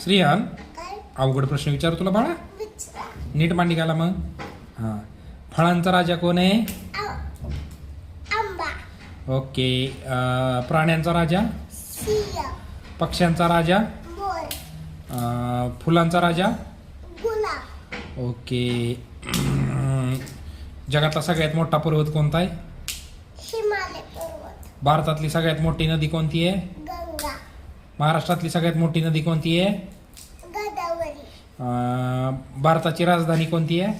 श्रियान काय अवघड प्रश्न विचार तुला बाळा. विचारा नीट मांडी घाला मग. हां, फळांचा राजा कोण आहे? आंबा ओके. प्राण्यांचा राजा? सिंह पक्ष्यांचा राजा? मोर फुलांचा राजा? गुलाब ओके. जगातला सगळ्यात मोठा पर्वत कोणता आहे? हिमालय पर्वत भारतातली सगळ्यात मोठी नदी कोणती आहे? गंगा महाराष्ट्रातली सगळ्यात मोठी नदी कोणती आहे? गोदावरी भारताची राजधानी कोणती आहे?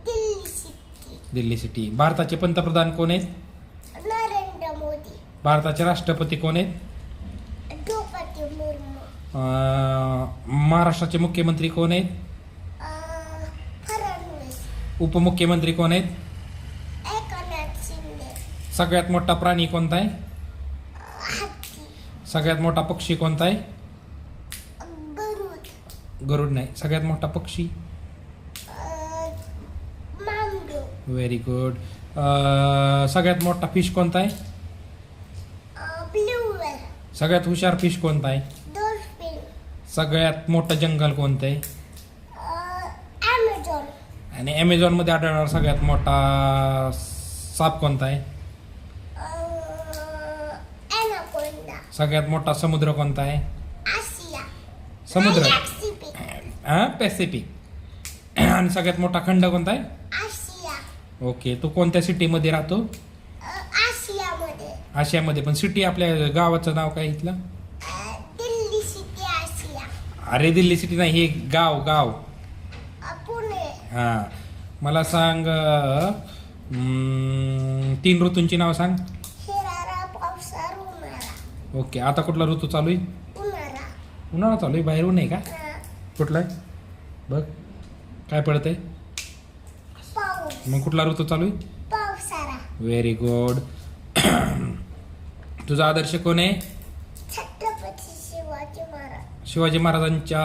Delhi city Delhi city. भारताचे पंतप्रधान कोण आहेत? नरेंद्र मोदी भारताचे राष्ट्रपती कोण आहेत? द्रौपदी मुर्मू महाराष्ट्राचे मुख्यमंत्री कोण आहेत? फडणवीस उपमुख्यमंत्री कोण आहेत? एकनाथ शिंदे सगळ्यात मोठा प्राणी कोणता आहे? हत्ती सगळ्यात मोठा पक्षी कोणता आहे? गरुड गरुड नाही, सगळ्यात मोठा पक्षी. मांगरू व्हेरी गुड. सगळ्यात मोठा फिश कोणता आहे? ब्लू व्हेल सगळ्यात हुशार फिश कोणता आहे? डॉल्फिन सगळ्यात मोठं जंगल कोणतं आहे? ॲमेझॉन आणि ॲमेझॉनमध्ये आढळणारा सगळ्यात मोठा साप कोणता आहे? ॲनाकोंडा सगळ्यात मोठा समुद्र कोणता आहे? आशिया समुद्र. Pacific Pacific. आणि सगळ्यात मोठा खंड कोणता आहे? आशिया ओके. तू कोणत्या सिटीमध्ये राहतो? आशियामध्ये आशियामध्ये. पण सिटी आपल्या गावाचं नाव काय इथलं? दिल्ली सिटी आशिया अरे दिल्ली सिटी नाही, हे गाव गाव. पुणे हां, मला सांग 3 ऋतूंची नाव सांग. हिरारा पावसाळा उन्हाळा ओके. आता कुठला ऋतू चालू आहे? उन्हाळा उन्हाळा चालू आहे. बाहेर ऊन आहे का? कुठला आहे बघ, काय पडतंय? पाऊस मग कुठला ऋतू चालू आहे? पावसाळा व्हेरी गुड. तुझा आदर्श कोण आहे? छत्रपती शिवाजी महाराज शिवाजी महाराजांच्या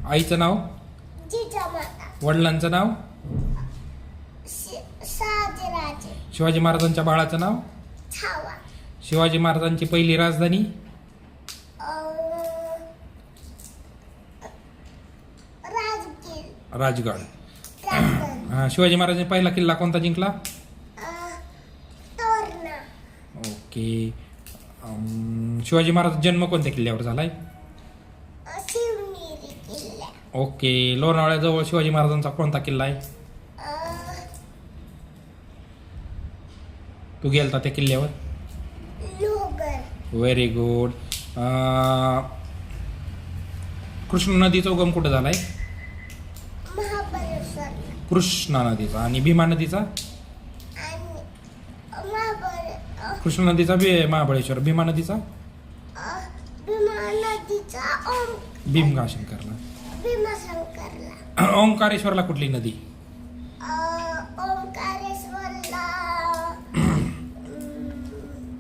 आईचं नाव? जिजामाता वडिलांचं नाव? शहाजीराजे शिवाजी महाराजांच्या बाळाचं नाव? छावा शिवाजी महाराजांची पहिली राजधानी? राजगीर राजगड. राजगड शिवाजी महाराजांनी पहिला किल्ला कोणता जिंकला? तोरणा ओके. शिवाजी महाराज जन्म कोणत्या किल्ल्यावर झालाय? शिवनेरी किल्ला ओके. लोणावळ्याजवळ शिवाजी महाराजांचा कोणता किल्ला आहे? तू गेलता त्या किल्ल्यावर? Logar very good. कृष्णा नदीचा उगम कुठं झालाय? महाबळेश्वर कृष्णा नदीचा. आणि भीमा नदीचा? आणि कृष्णा नदीचा महाबळेश्वर. भीमा नदीचा? भीमा नदीचा भीमशंकरला. भीमाशंकरला. ओंकारेश्वरला कुठली नदी? ओंकारेश्वरला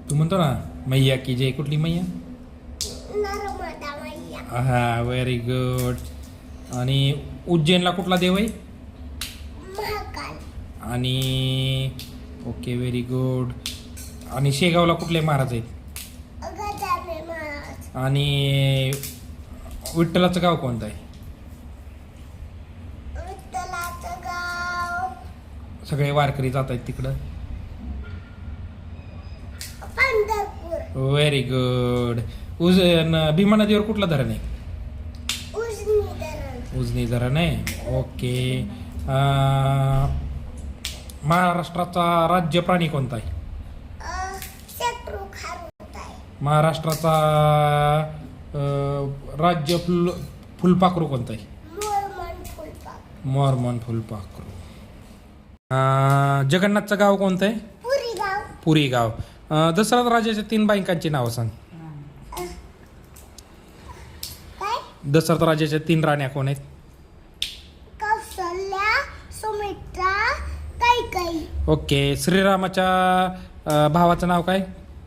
तू म्हणतो ना मैया की जय, कुठली मैया? नर्मदा मैया. हा, व्हेरी गुड. आणि उज्जैनला कुठला देव आहे? महाकाल. आणि ओके, व्हेरी गुड. आणि शेगावला कुठले महाराज आहेत? गजानन महाराज. आणि विठ्ठलाचं गाव कोणतं आहे? विठ्ठलाचं गाव सगळे वारकरी जात आहेत तिकडं. पंढरपूर. Very good. भीमा नदीवर कुठलं धरण आहे? उजनी धरण. उजनी धरण आहे. ओके. महाराष्ट्राचा राज्य प्राणी कोणता आहे? शत्रू खारुताई आहे. महाराष्ट्राचा राज्य फुलपाखरू कोणतं आहे? मोरमन फुलपाखरू. मॉर्मन फुलपाखरू. जगन्नाथचं गाव कोणतं आहे? पुरी गाव. पुरी गाव. दशरथ राजाच्या 3 बायकांची नावं सांग. काय? दशरथ राजाच्या 3 राण्या कोण आहेत? कौशल्या, सुमित्रा, कैकेयी. ओके. श्रीरामाच्या भावाचं नाव काय?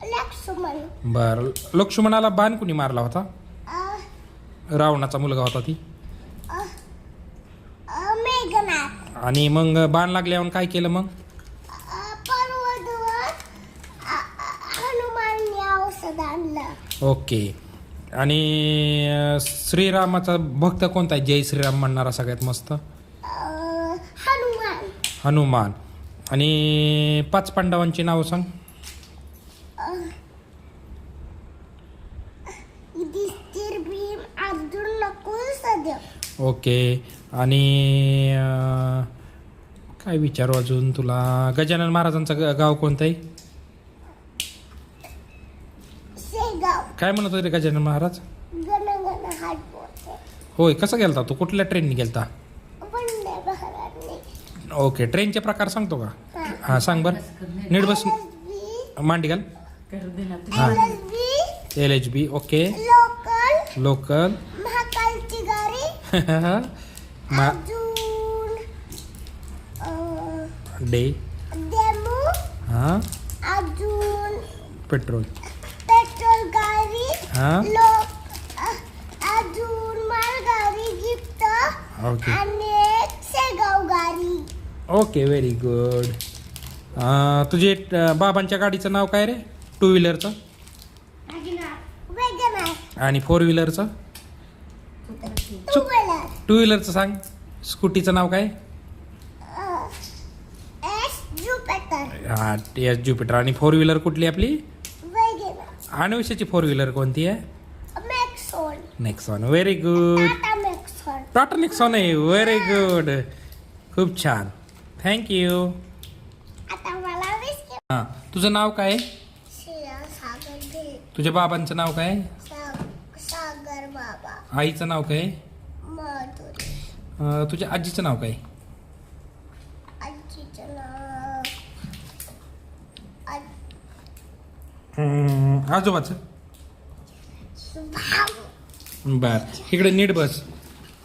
लक्ष्मण. बरं. लक्ष्मणाला बाण कुणी मारला होता? रावणाचा मुलगा होता ती. मेघनाथ. आणि मग बाण लागल्यावर काय केलं मग? पर्वतवर हनुमानने औषध आणलं. ओके. आणि श्रीरामाचा भक्त कोणता आहे? जय श्रीराम म्हणणारा सगळ्यात मस्त हनुमान. हनुमान. आणि 5 पांडवांची नावं सांग. युधिष्ठिर, भीम, अर्जुन, नकुल, सहदेव. ओके. आणि काय विचारू अजून तुला? गजानन महाराजांचं गाव कोणतं आहे? शेगाव. काय म्हणत होते गजानन महाराज? गण गण हात बोलते. होय. कसं गेलता तू? कुठल्या ट्रेनने गेलता? वंदे भारतने. ओके. ट्रेनचे प्रकार सांगतो का? हा. हां सांग बरं. नीट बस. LSB, मांडी घाल. हां. LSB, LHB. Okay. Local, local. महाकालची गाडी, मा अजून डे. डेमो, हां. अजून पेट्रोल. पेट्रोल गाडी, हां. अजून मालगाडी, गिफ्ट ओके. आणि एक शेगाव गाडी. ओके. Very good. तुझे बाबांच्या गाडीचं नाव काय रे? 2 व्हीलरचं वेगन आणि 4 व्हीलरचं? 2 व्हीलर. 2 व्हीलरचं सांग. स्कूटीचं नाव काय? S Jupiter. हां एस ज्युपिटर. आणि 4 व्हीलर कुठली आपली? वेगन आणविषयाची 4 व्हीलर कोणती आहे? मॅक्सॉन. नेक्सॉन. Very good. टाटा मॅक्सॉन. टाटा नेक्सॉन आहे. Very good. खूप छान. थँक्यू. आता मला विस्की. हां तुझं नाव काय? श्रेया सागर दे. तुझ्या बाबांचं नाव काय? सागर बाबा. आईचं नाव काय? माधुरी. तुझ्या आजीचं नाव काय? आजीचं नाव आजोबाचं? भाऊ. बर. इकडे नीट बस.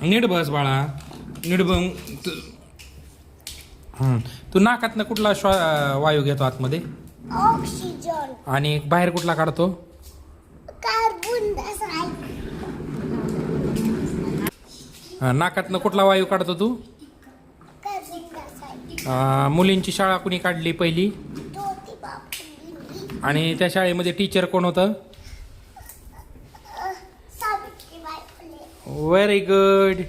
नीट बस बाळा. नीट तू नाकातनं कुठला वायू घेतो आतमध्ये? ऑक्सिजन. आणि बाहेर कुठला काढतो? Carbon dioxide. नाकातनं कुठला वायू काढतो तू? Carbon dioxide. मुलींची शाळा कुणी काढली पहिली? ज्योतिबा फुले. आणि त्या शाळेमध्ये टीचर कोण होतं? सावित्रीबाई फुले. Very good.